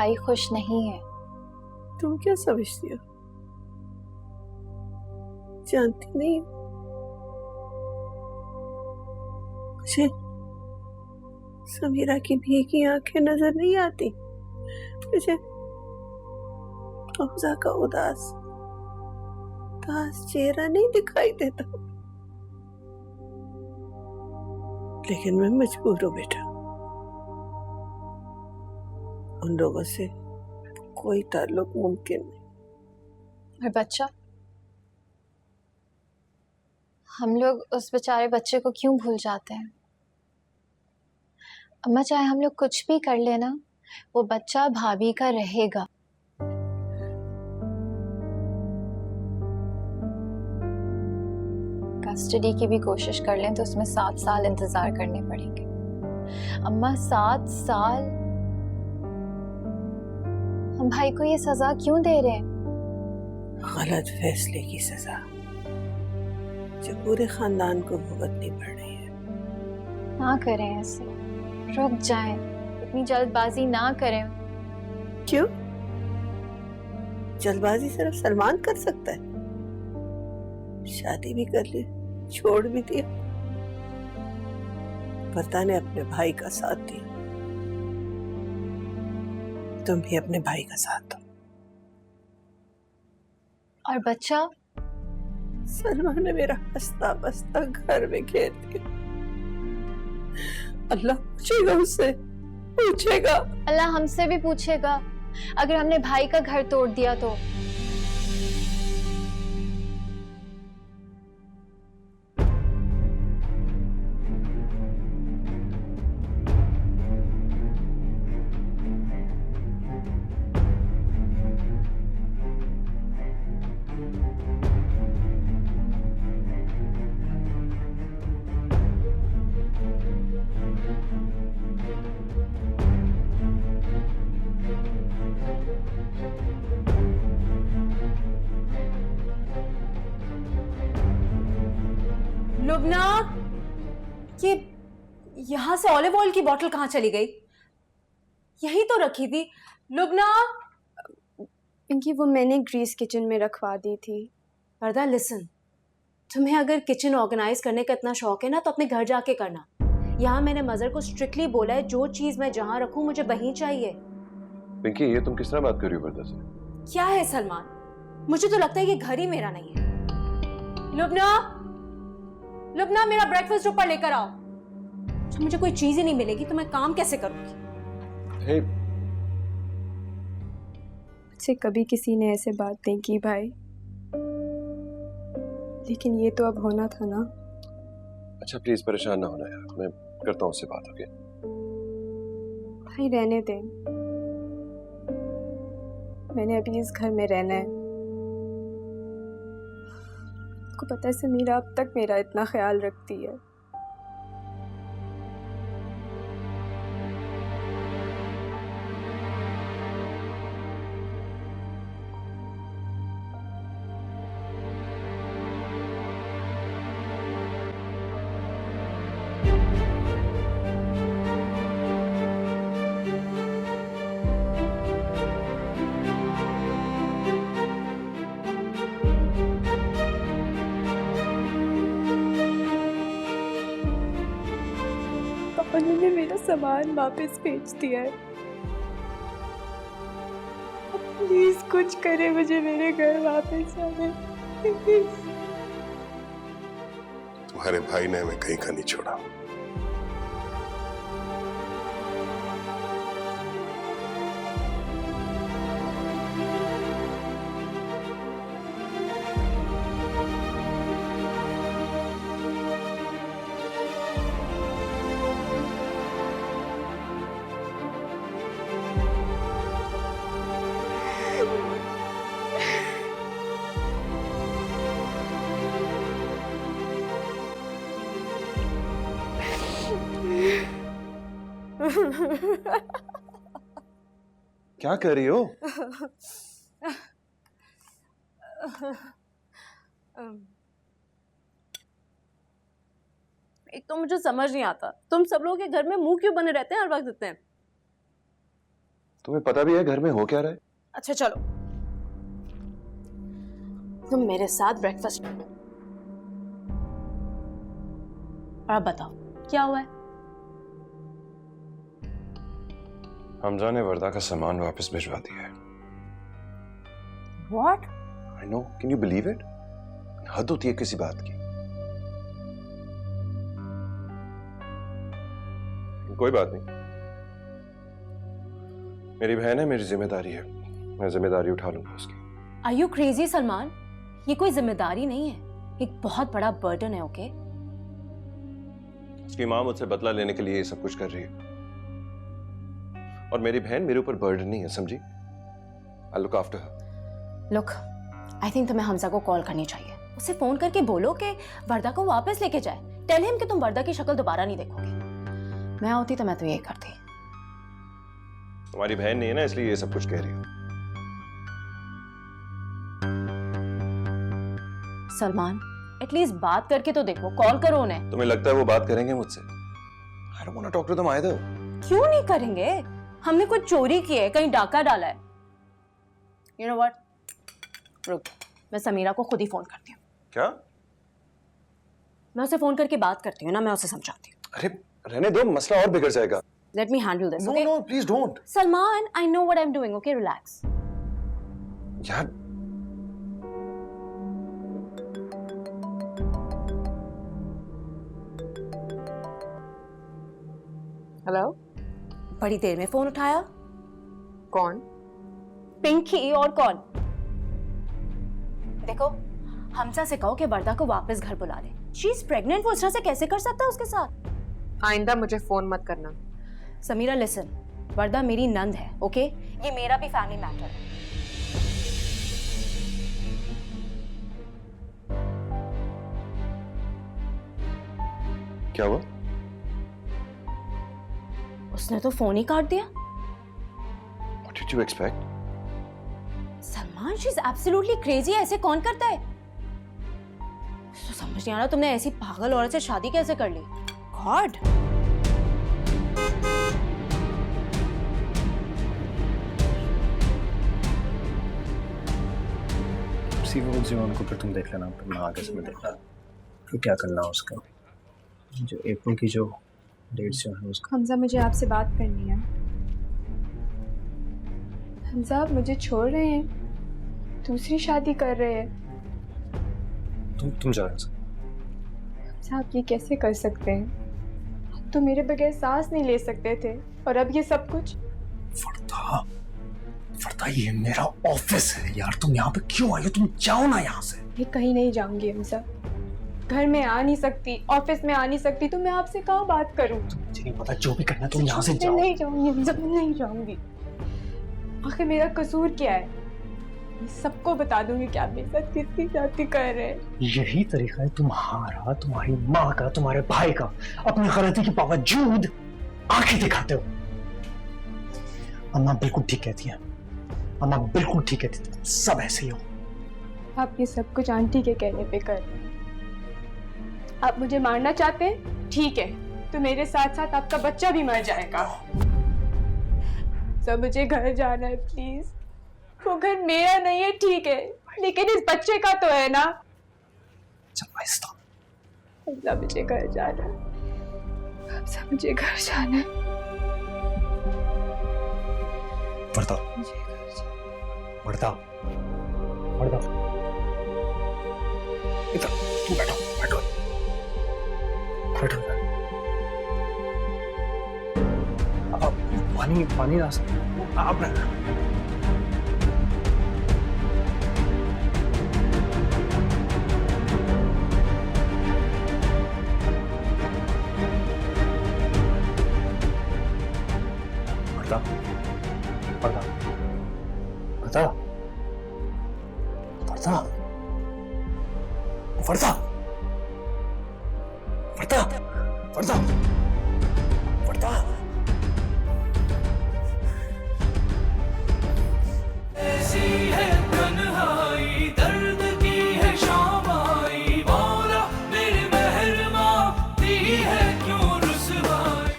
भाई खुश नहीं है। तुम क्या समझती हो? जानती नहीं हो मुझे समीरा की भीगी आंखें नजर नहीं आती, मुझे हमजा का उदास चेहरा नहीं दिखाई देता। लेकिन मैं मजबूर हूं बेटा, उन लोगों से कोई ताल्लुक मुमकिन नहीं। और बच्चा, हम लोग उस बेचारे बच्चे को क्यों भूल जाते हैं? अम्मा, चाहे हम लोग कुछ भी कर लेना, वो बच्चा भाभी का रहेगा। कस्टडी की भी कोशिश कर लें तो उसमें 7 साल इंतजार करने पड़ेंगे। अम्मा, 7 साल? हम भाई को ये सजा क्यों दे रहे हैं? गलत फैसले की सजा जो पूरे खानदान को भुगतनी पड़ रही है। ना करें ऐसे, रुक जाएं, इतनी जल्दबाजी ना करें। क्यों? जल्दबाजी सिर्फ सलमान कर सकता है। शादी भी कर ली, छोड़ भी दिया, पता ने अपने भाई का साथ दिया। तुम भी अपने भाई का साथ दो। और बच्चा? सलमान ने मेरा हंसता बसता घर में घेर दिया। अल्लाह पूछेगा उससे, पूछेगा। अल्लाह हमसे भी पूछेगा अगर हमने भाई का घर तोड़ दिया तो। लुबना, ये यहाँ से ऑलिव ऑयल की बोतल कहाँ चली गई? यही तो रखी थी। लुबना। पिंकी, वो मैंने ग्रीस किचन में रखवा दी थी। वरदा, लिसन, तुम्हें अगर किचन ऑर्गेनाइज करने का इतना शौक है ना तो अपने घर जाके करना। यहाँ मैंने मदर को स्ट्रिक्टली बोला है जो चीज मैं जहाँ रखूँ मुझे वहीं चाहिए। पिंकी, ये तुम किस तरह बात कर रही हो वरदा से? क्या है सलमान, मुझे तो लगता है ये घर ही मेरा नहीं है। लुबना, मेरा ब्रेकफास्ट ऊपर लेकर आओ। जब मुझे कोई चीज ही नहीं मिलेगी तो मैं काम कैसे करूंगी? hey. मुझसे कभी किसी ने ऐसे बात नहीं की भाई, लेकिन ये तो अब होना था ना। अच्छा प्लीज परेशान ना होना यार, मैं करता हूँ उससे बात। ओके भाई रहने दे, मैंने अभी इस घर में रहना है। आपको पता है समीरा अब तक मेरा इतना ख्याल रखती है। उन्होंने मेरा सामान वापस भेज दिया है। प्लीज कुछ करे, मुझे मेरे घर वापस आने। तुम्हारे भाई ने हमें कहीं का नहीं छोड़ा। क्या कर रही हो? एक तो मुझे समझ नहीं आता तुम सब लोगों के घर में मुंह क्यों बने रहते हैं हर वक्त इतने। तुम्हें पता भी है घर में हो क्या रहा है? अच्छा चलो, तुम मेरे साथ ब्रेकफास्ट करो और अब बताओ क्या हुआ है? हमजा ने वर्दा का सामान वापस भिजवा दिया है। What? I know, can you believe it? हद होती है किसी बात की। कोई बात नहीं, मेरी बहन है, मेरी जिम्मेदारी है, मैं जिम्मेदारी उठा लूंगा उसकी। Are you crazy Salman? ये कोई जिम्मेदारी नहीं है, एक बहुत बड़ा बर्डन है। ओके उसकी माँ मुझसे बदला लेने के लिए ये सब कुछ कर रही है, और मेरी बहन मेरे ऊपर बर्डन नहीं है, समझी? I'll look after her. Look, I think तुम्हें हमजा को कॉल करनी चाहिए। उसे फोन करके बोलो कि वर्दा को वापस लेके जाए। टेल हिम कि तुम वर्दा की शक्ल दोबारा नहीं देखोगी। मैं होती तो मैं तो यही करती। तुम्हारी बहन नहीं है ना, इसलिए ये सब कुछ कह रही है। सलमान, एटलीस्ट बात करके तो देखो, कॉल करो उन्हें। तुम्हें लगता है वो बात करेंगे मुझसे? I don't want to talk to them either. क्यों नहीं करेंगे? हमने कुछ चोरी की है, कहीं डाका डाला है। You know what? रुक, मैं समीरा को खुद ही फोन करती हूँ। क्या? मैं उसे फोन करके बात करती हूँ ना, मैं उसे समझाती हूँ। अरे रहने दो, मसला और बिगड़ जाएगा। Let me handle this, No, okay? no, please don't. Salman, I know what I'm doing, okay? Relax. यार हेलो, बड़ी देर में फोन उठाया। कौन? पिंकी, और कौन? देखो, हमजा से कहो कि वर्दा को वापस घर बुला ले। शी इज प्रेग्नेंट, वो इस तरह से कैसे कर सकता है उसके साथ? आइंदा मुझे फोन मत करना। समीरा लिसन, वर्दा मेरी नंद है, ओके? ये मेरा भी फैमिली मैटर है। क्या हुआ? उसने तो फोन ही काट दिया। What did you expect? Salman, she is absolutely crazy. ऐसे कौन करता है? तो समझ नहीं आ रहा, तुमने ऐसी पागल औरत से शादी कैसे कर ली? गॉड। रिसीवेबल जीवन को फिर तुम देख लेना, फिर मैं आगे से मैं देखना फिर क्या करना है उसका। जो अप्रैल की जो डेट्स जो है उसका। हमजा, मुझे आपसे बात करनी है। हमजा, आप मुझे छोड़ रहे हैं, दूसरी शादी कर रहे हैं। तुम जा रहे हो? हमजा, आप ये कैसे कर सकते हैं? आप तो मेरे बगैर सांस नहीं ले सकते थे, और अब ये सब कुछ। फरदा, ये मेरा ऑफिस है यार, तुम यहाँ पे क्यों आई हो? तुम जाओ ना यहाँ से। मैं कहीं नहीं जाऊंगी हमजा, घर में आ नहीं सकती, ऑफिस में आ नहीं सकती, तो मैं आपसे कहाँ बात करूँ? मुझे नहीं पता, जो भी करना तुम यहाँ से जाओ। मैं नहीं जाऊंगी हमजा, मैं नहीं जाऊंगी। आखिर मेरा कसूर क्या है? मैं सबको बता दूंगी कि आप मेरे साथ कितनी जाती कर रहे हैं। यही तरीका है तुम्हारा, तुम्हारी माँ का, तुम्हारे भाई का, अपनी गलती के बावजूद आंखें दिखाते हो। अम्मा बिल्कुल ठीक कहती है, अम्मा बिल्कुल ठीक कहती है, तुम सब ऐसे ही हो। आप ये सब कुछ आंटी के कहने पे कर रहे हैं। आप मुझे मारना चाहते हैं? ठीक है, तो मेरे साथ साथ आपका बच्चा भी मर जाएगा। सब मुझे घर जाना है प्लीज। वो घर मेरा नहीं है, ठीक है, लेकिन इस बच्चे का तो है ना। सब मुझे घर जाना है, सब मुझे घर जाना है। वर्दा, वर्दा, वर्दा, इधर तू बैठो, बैठो, बैठो। अब पानी ला सकते आप? वर्दा, वर्दा, वर्दा, वर्दा, वर्दा, वर्दा, वर्दा।